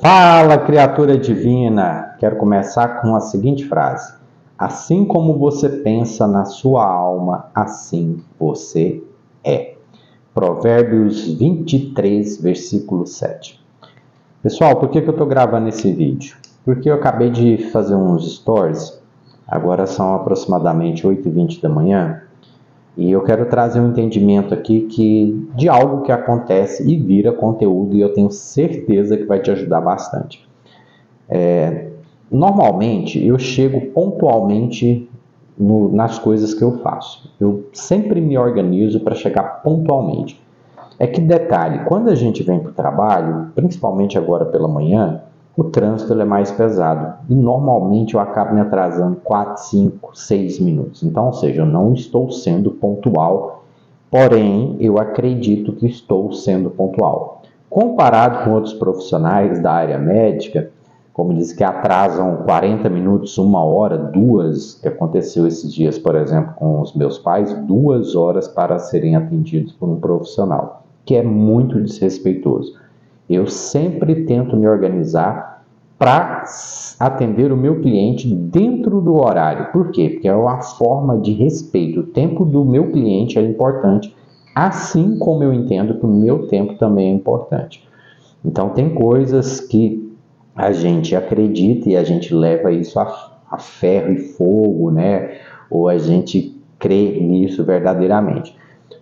Fala, criatura divina! Quero começar com a seguinte frase: assim como você pensa na sua alma, assim você é. Provérbios 23, versículo 7. Pessoal, por que eu estou gravando esse vídeo? Porque eu acabei de fazer uns stories, agora são aproximadamente 8h20 da manhã, e eu quero trazer um entendimento aqui de algo que acontece e vira conteúdo, e eu tenho certeza que vai te ajudar bastante. Normalmente, eu chego pontualmente nas coisas que eu faço. Eu sempre me organizo para chegar pontualmente. É que detalhe, quando a gente vem para o trabalho, principalmente agora pela manhã, o trânsito é mais pesado. E normalmente eu acabo me atrasando 4, 5, 6 minutos. Então, ou seja, eu não estou sendo pontual, porém eu acredito que estou sendo pontual. Comparado com outros profissionais da área médica, como diz que atrasam 40 minutos, 1 hora, 2, que aconteceu esses dias, por exemplo, com os meus pais, 2 horas para serem atendidos por um profissional, que é muito desrespeitoso. Eu sempre tento me organizar para atender o meu cliente dentro do horário. Por quê? Porque é uma forma de respeito. O tempo do meu cliente é importante, assim como eu entendo que o meu tempo também é importante. Então, tem coisas que a gente acredita e a gente leva isso a ferro e fogo, né? Ou a gente crê nisso verdadeiramente.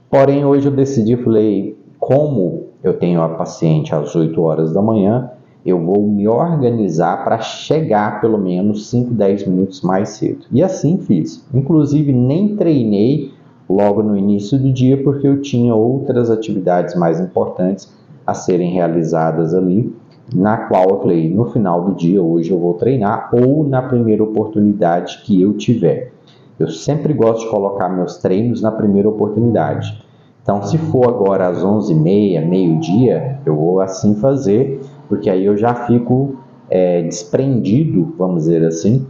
Porém, hoje eu decidi, falei, como eu tenho a paciente às 8 horas da manhã, eu vou me organizar para chegar pelo menos 5, 10 minutos mais cedo. E assim fiz. Inclusive, nem treinei logo no início do dia, porque eu tinha outras atividades mais importantes a serem realizadas ali, na qual eu falei, no final do dia, hoje eu vou treinar, ou na primeira oportunidade que eu tiver. Eu sempre gosto de colocar meus treinos na primeira oportunidade. Então, se for agora às 11h30, meio-dia, eu vou assim fazer, porque aí eu já fico desprendido, vamos dizer assim,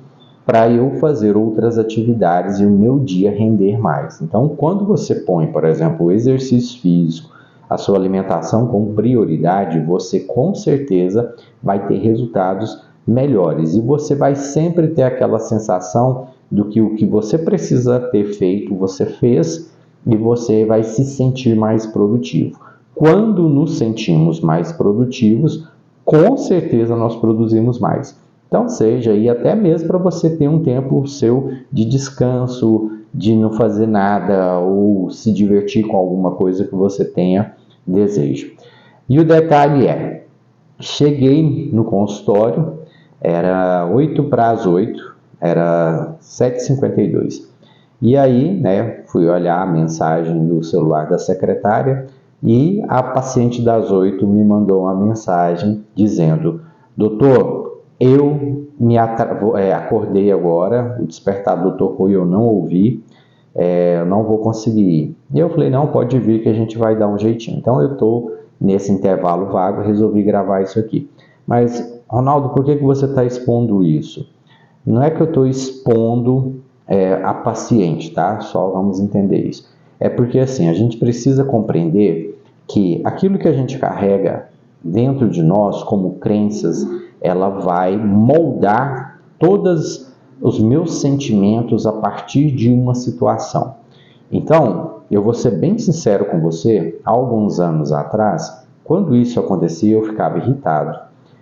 para eu fazer outras atividades e o meu dia render mais. Então, quando você põe, por exemplo, o exercício físico, a sua alimentação como prioridade, você com certeza vai ter resultados melhores. E você vai sempre ter aquela sensação do que o que você precisa ter feito, você fez, e você vai se sentir mais produtivo. Quando nos sentimos mais produtivos, com certeza nós produzimos mais. Então, seja aí até mesmo para você ter um tempo seu de descanso, de não fazer nada ou se divertir com alguma coisa que você tenha desejo. E o detalhe é, cheguei no consultório, era 8 para as 8, era 7h52. E aí, né, fui olhar a mensagem do celular da secretária e a paciente das 8 me mandou uma mensagem dizendo: doutor, eu acordei agora, o despertador tocou e eu não ouvi, eu não vou conseguir ir. E eu falei, não, pode vir que a gente vai dar um jeitinho. Então eu estou nesse intervalo vago, resolvi gravar isso aqui. Mas, Ronaldo, por que você está expondo isso? Não é que eu estou expondo a paciente, tá? Só vamos entender isso. É porque assim, a gente precisa compreender que aquilo que a gente carrega dentro de nós como crenças, ela vai moldar todos os meus sentimentos a partir de uma situação. Então, eu vou ser bem sincero com você, há alguns anos atrás, quando isso acontecia, eu ficava irritado,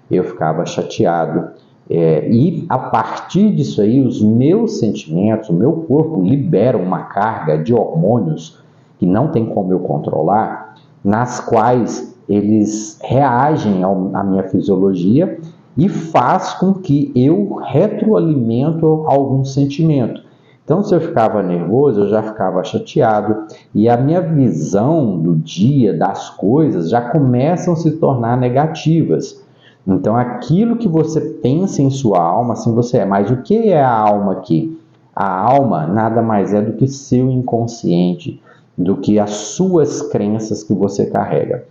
eu ficava chateado, e a partir disso aí, os meus sentimentos, o meu corpo libera uma carga de hormônios que não tem como eu controlar, nas quais eles reagem à minha fisiologia e faz com que eu retroalimento algum sentimento. Então, se eu ficava nervoso, eu já ficava chateado e a minha visão do dia, das coisas, já começam a se tornar negativas. Então, aquilo que você pensa em sua alma, assim você é. Mas o que é a alma aqui? A alma nada mais é do que seu inconsciente, do que as suas crenças que você carrega.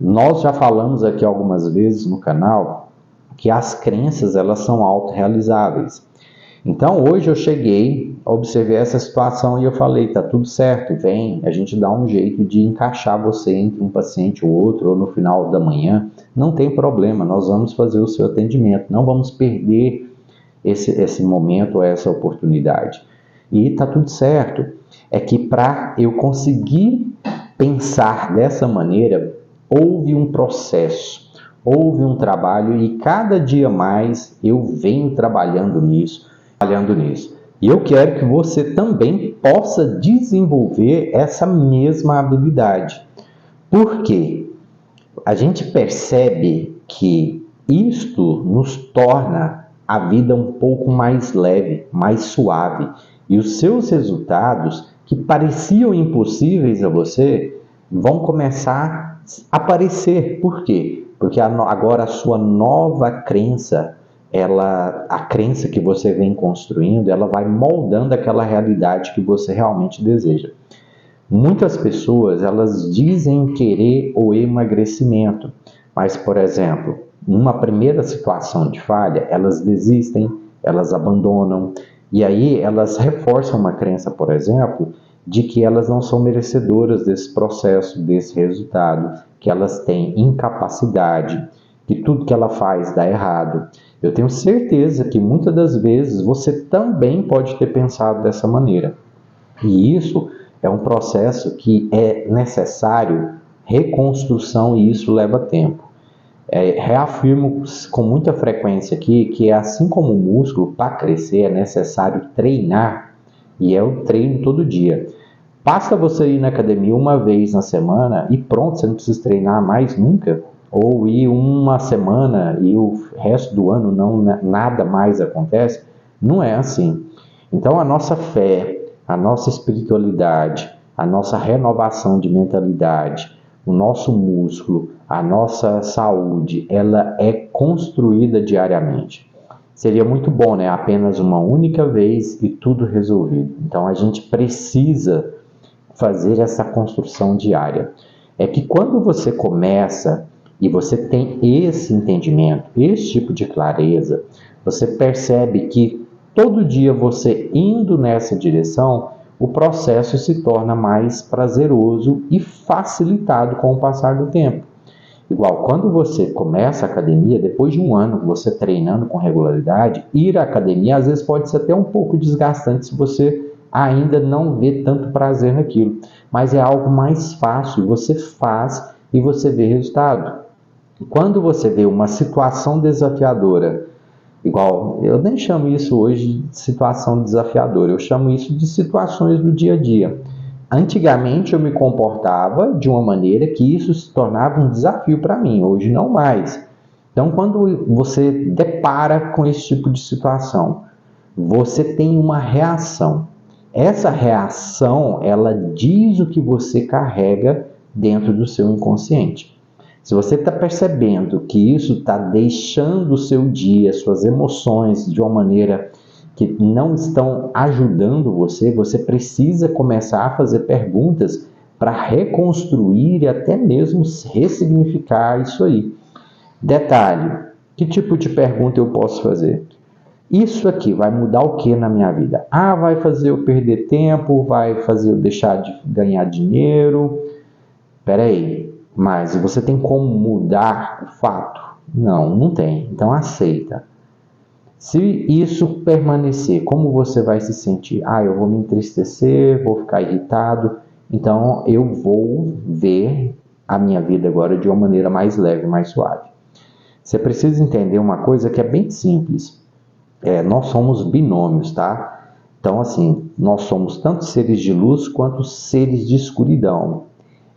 Nós já falamos aqui algumas vezes no canal que as crenças, elas são autorrealizáveis. Então, hoje eu cheguei observei essa situação e eu falei, tá tudo certo, vem, a gente dá um jeito de encaixar você entre um paciente ou outro, ou no final da manhã, não tem problema, nós vamos fazer o seu atendimento, não vamos perder esse momento, essa oportunidade. E tá tudo certo. É que para eu conseguir pensar dessa maneira, houve um processo, houve um trabalho e cada dia mais eu venho trabalhando nisso. E eu quero que você também possa desenvolver essa mesma habilidade. Por quê? A gente percebe que isto nos torna a vida um pouco mais leve, mais suave. E os seus resultados, que pareciam impossíveis a você, vão começar a aparecer. Por quê? Porque agora a sua nova crença, a crença que você vem construindo, ela vai moldando aquela realidade que você realmente deseja. Muitas pessoas, elas dizem querer o emagrecimento, mas, por exemplo, numa primeira situação de falha, elas desistem, elas abandonam, e aí elas reforçam uma crença, por exemplo, de que elas não são merecedoras desse processo, desse resultado, que elas têm incapacidade, que tudo que ela faz dá errado. Eu tenho certeza que muitas das vezes você também pode ter pensado dessa maneira. E isso é um processo que é necessário reconstrução e isso leva tempo. Reafirmo com muita frequência aqui que assim como o músculo, para crescer é necessário treinar e é o treino todo dia. Basta você ir na academia uma vez na semana e pronto, você não precisa treinar mais nunca. Ou ir uma semana e o resto do ano nada mais acontece. Não é assim. Então a nossa fé, a nossa espiritualidade, a nossa renovação de mentalidade, o nosso músculo, a nossa saúde, ela é construída diariamente. Seria muito bom, né? Apenas uma única vez e tudo resolvido. Então a gente precisa fazer essa construção diária. É que quando você começa e você tem esse entendimento, esse tipo de clareza, você percebe que todo dia você indo nessa direção, o processo se torna mais prazeroso e facilitado com o passar do tempo. Igual, quando você começa a academia, depois de um ano você treinando com regularidade, ir à academia às vezes pode ser até um pouco desgastante se você ainda não vê tanto prazer naquilo. Mas é algo mais fácil, você faz e você vê resultado. Quando você vê uma situação desafiadora, igual, eu nem chamo isso hoje de situação desafiadora, eu chamo isso de situações do dia a dia. Antigamente eu me comportava de uma maneira que isso se tornava um desafio para mim, hoje não mais. Então, quando você depara com esse tipo de situação, você tem uma reação. Essa reação, ela diz o que você carrega dentro do seu inconsciente. Se você está percebendo que isso está deixando o seu dia, suas emoções de uma maneira que não estão ajudando você, você precisa começar a fazer perguntas para reconstruir e até mesmo ressignificar isso aí. Detalhe, que tipo de pergunta eu posso fazer? Isso aqui vai mudar o que na minha vida? Ah, vai fazer eu perder tempo, vai fazer eu deixar de ganhar dinheiro. Espera aí, mas você tem como mudar o fato? Não, não tem. Então aceita. Se isso permanecer, como você vai se sentir? Ah, eu vou me entristecer, vou ficar irritado. Então eu vou ver a minha vida agora de uma maneira mais leve, mais suave. Você precisa entender uma coisa que é bem simples. Nós somos binômios, tá? Então, assim, nós somos tanto seres de luz quanto seres de escuridão.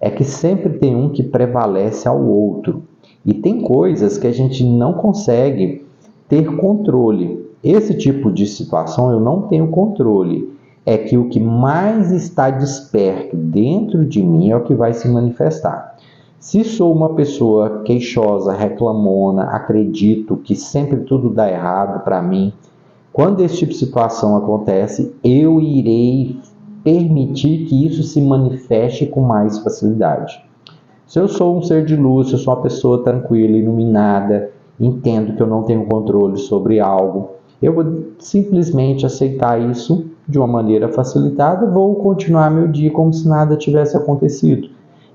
É que sempre tem um que prevalece ao outro. E tem coisas que a gente não consegue ter controle. Esse tipo de situação eu não tenho controle. É que o que mais está desperto dentro de mim é o que vai se manifestar. Se sou uma pessoa queixosa, reclamona, acredito que sempre tudo dá errado para mim, quando esse tipo de situação acontece, eu irei permitir que isso se manifeste com mais facilidade. Se eu sou um ser de luz, se eu sou uma pessoa tranquila, iluminada, entendo que eu não tenho controle sobre algo, eu vou simplesmente aceitar isso de uma maneira facilitada, vou continuar meu dia como se nada tivesse acontecido.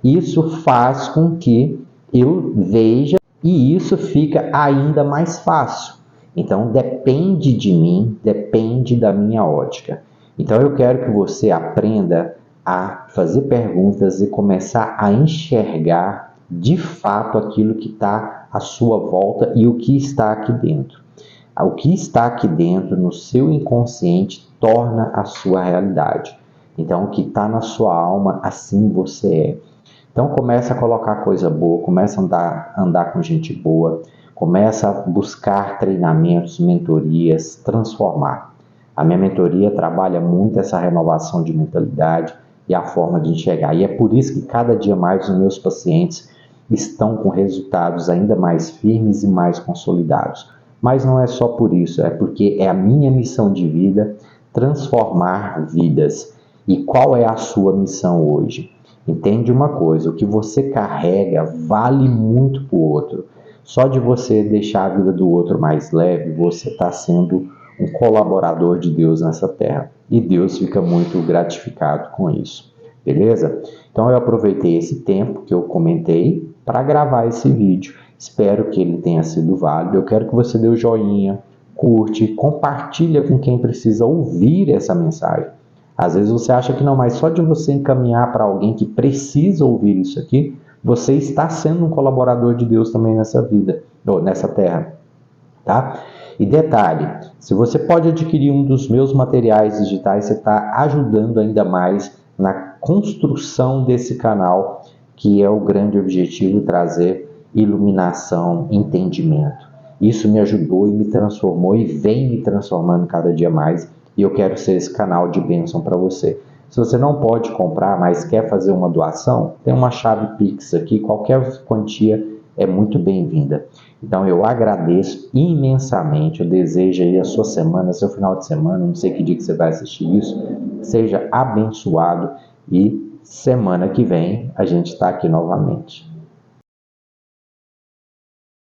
Isso faz com que eu veja e isso fica ainda mais fácil. Então depende de mim, depende da minha ótica. Então eu quero que você aprenda a fazer perguntas e começar a enxergar de fato aquilo que está à sua volta e o que está aqui dentro. O que está aqui dentro, no seu inconsciente, torna a sua realidade. Então, o que está na sua alma, assim você é. Então, começa a colocar coisa boa, começa a andar com gente boa, começa a buscar treinamentos, mentorias, transformar. A minha mentoria trabalha muito essa renovação de mentalidade e a forma de enxergar. E é por isso que cada dia mais os meus pacientes estão com resultados ainda mais firmes e mais consolidados. Mas não é só por isso, é porque é a minha missão de vida transformar vidas. E qual é a sua missão hoje? Entende uma coisa, o que você carrega vale muito para o outro. Só de você deixar a vida do outro mais leve, você está sendo um colaborador de Deus nessa terra. E Deus fica muito gratificado com isso. Beleza? Então eu aproveitei esse tempo que eu comentei para gravar esse vídeo. Espero que ele tenha sido válido. Eu quero que você dê o joinha, curte, compartilha com quem precisa ouvir essa mensagem. Às vezes você acha que não, mas só de você encaminhar para alguém que precisa ouvir isso aqui, você está sendo um colaborador de Deus também nessa vida, ou nessa terra, tá? E detalhe, se você pode adquirir um dos meus materiais digitais, você está ajudando ainda mais na construção desse canal, que é o grande objetivo, trazer iluminação, entendimento. Isso me ajudou e me transformou e vem me transformando cada dia mais. E eu quero ser esse canal de bênção para você. Se você não pode comprar, mas quer fazer uma doação, tem uma chave Pix aqui, qualquer quantia é muito bem-vinda. Então eu agradeço imensamente, eu desejo aí a sua semana, seu final de semana, não sei que dia que você vai assistir isso, seja abençoado e semana que vem a gente está aqui novamente.